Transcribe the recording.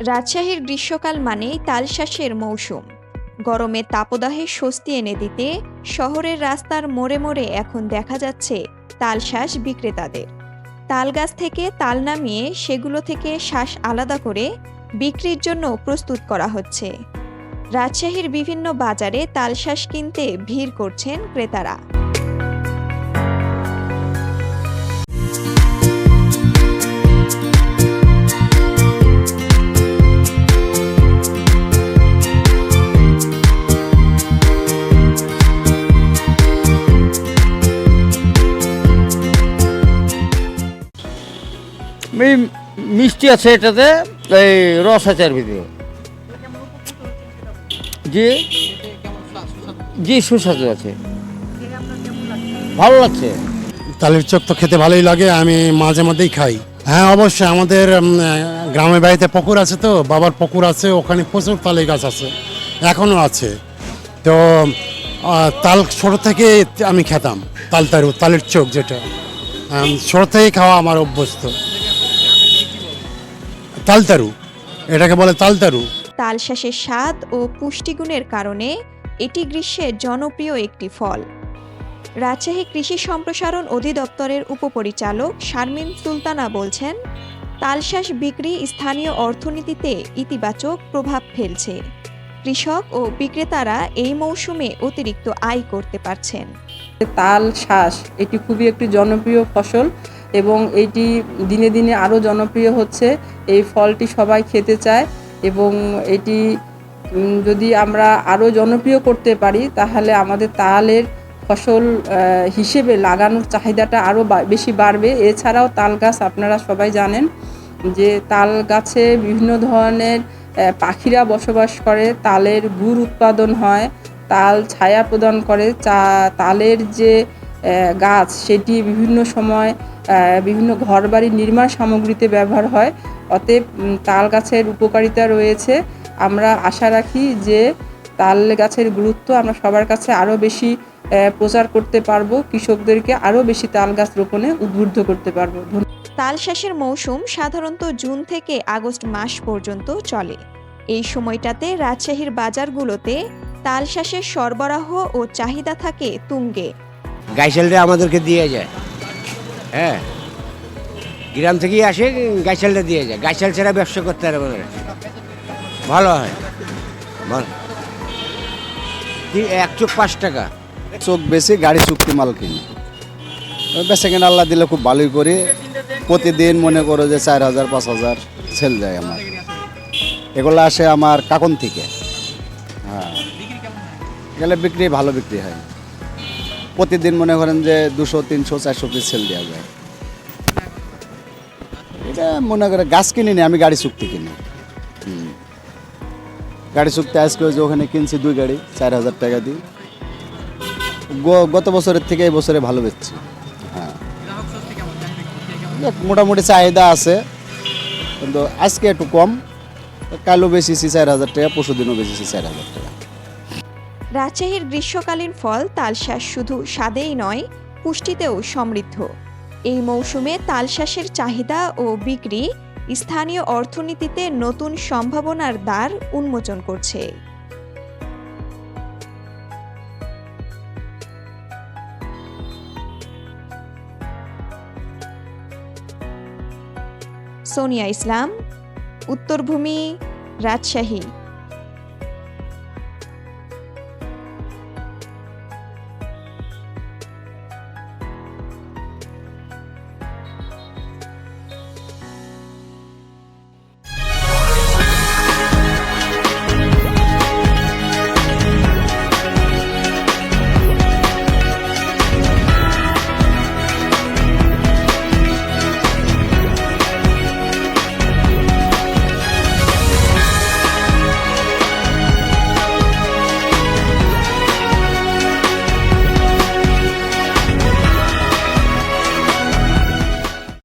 রাজশাহীর গ্রীষ্মকাল মানেই তালশাঁসের মৌসুম। গরমে তাপদাহে স্বস্তি এনে দিতে শহরের রাস্তার মোড়ে মোড়ে এখন দেখা যাচ্ছে তালশাঁস বিক্রেতাদের। তাল গাছ থেকে তাল নামিয়ে সেগুলো থেকে শাঁস আলাদা করে বিক্রির জন্য প্রস্তুত করা হচ্ছে। রাজশাহীর বিভিন্ন বাজারে তালশাঁস কিনতে ভিড় করছেন ক্রেতারা। মিষ্টি আছে এটাতে, এই রস আছে এর ভিতরে। জি জি, সুস্বাদু আছে, ভালো লাগছে। তালের চপ তো খেতে ভালোই লাগে, আমি মাঝে মধ্যেই খাই। হ্যাঁ অবশ্যই, আমাদের গ্রামের বাড়িতে পুকুর আছে, তো বাবার পুকুর আছে, ওখানে প্রচুর তালের গাছ আছে, এখনও আছে। তো তাল ছোটো থেকে আমি খেতাম, তালের চোখ যেটা ছোটো থেকেই খাওয়া আমার অভ্যস্ত। তালতারু, এটাকে বলে তালতারু। তালশাঁসের স্বাদ ও পুষ্টিগুণের কারণে এটি গ্রীষ্মের জনপ্রিয় একটি ফল। রাজশাহী কৃষি সম্প্রসারণ অধিদপ্তরের উপপরিচালক শারমিন সুলতানা বলছেন, তালশাঁস বিক্রি স্থানীয় অর্থনীতিতে ইতিবাচক প্রভাব ফেলছে। কৃষক ও বিক্রেতারা এই মৌসুমে অতিরিক্ত আয় করতে পারছেন। তাল শাঁস এটি খুবই একটি জনপ্রিয় ফসল এবং এটি দিনে দিনে আরও জনপ্রিয় হচ্ছে। এই ফলটি সবাই খেতে চায় এবং এটি যদি আমরা আরও জনপ্রিয় করতে পারি তাহলে আমাদের তালের ফসল হিসেবে লাগানোর চাহিদাটা আরও বেশি বাড়বে। এছাড়াও তাল গাছ আপনারা সবাই জানেন যে তাল গাছে বিভিন্ন ধরনের পাখিরা বসবাস করে, তালের গুড় উৎপাদন হয়, তাল ছায়া প্রদান করে। তালের যে গাছ সেটি বিভিন্ন সময় বিভিন্ন ঘরবাড়ি নির্মাণ সামগ্রীতে ব্যবহার হয়। অতএব তাল গাছের উপকারিতা রয়েছে। আমরা আশা রাখি যে তাল গাছের গুরুত্ব আমরা সবার কাছে আরও বেশি প্রচার করতে পারবো, কৃষকদেরকে আরও বেশি তাল গাছ রোপণে উদ্বুদ্ধ করতে পারবো। তালশাঁসের মৌসুম সাধারণত জুন থেকে আগস্ট মাস পর্যন্ত চলে। এই সময়টাতে রাজশাহীর বাজারগুলোতে তালশাঁসের সরবরাহ ও চাহিদা থাকে তুঙ্গে। গাইশালটা আমাদেরকে দিয়ে যায়, হ্যাঁ, গ্রাম থেকেই আসে, গাইশালটা দিয়ে যায়। গাইশাল ছাড়া ব্যবসা করতে পারে আমাদের, ভালো হয়, ভালো। এক চোখ 5 টাকা। চোখ বেশি, গাড়ি চুক্তি মাল কিনি, বেচা কেনা আল্লাহ দিলে খুব ভালোই করি। প্রতিদিন মনে করো যে 4,000 5,000 সেল যায় আমার। এগুলো আসে আমার কাকন থেকে, হ্যাঁ, গেলে বিক্রি ভালো বিক্রি হয়। প্রতিদিন মনে করেন যে 200 300 400 পিস সেল দেওয়া যায়। এটা মনে করে গাছ কিনি না, আমি গাড়ি চুক্তি কিনি। গাড়ি চুক্তি আজকে যে ওখানে কিনছি 2 গাড়ি 4,000 টাকা দিই। গত বছরের থেকে এই বছরে ভালো বেচছি। হ্যাঁ, মোটামুটি চাহিদা আছে, কিন্তু আজকে একটু কম। কালও বেচেছি 4,000 টাকা, পরশু দিনও বেচেছি 4,000 টাকা। রাজশাহীর গ্রীষ্মকালীন ফল তালশাঁস শুধু স্বাদেই নয়, পুষ্টিতেও সমৃদ্ধ। এই মৌসুমে তালশাঁসের চাহিদা ও বিক্রি স্থানীয় অর্থনীতিতে নতুন সম্ভাবনার দ্বার উন্মোচন করছে। সোনিয়া ইসলাম, উত্তরভূমি, রাজশাহী।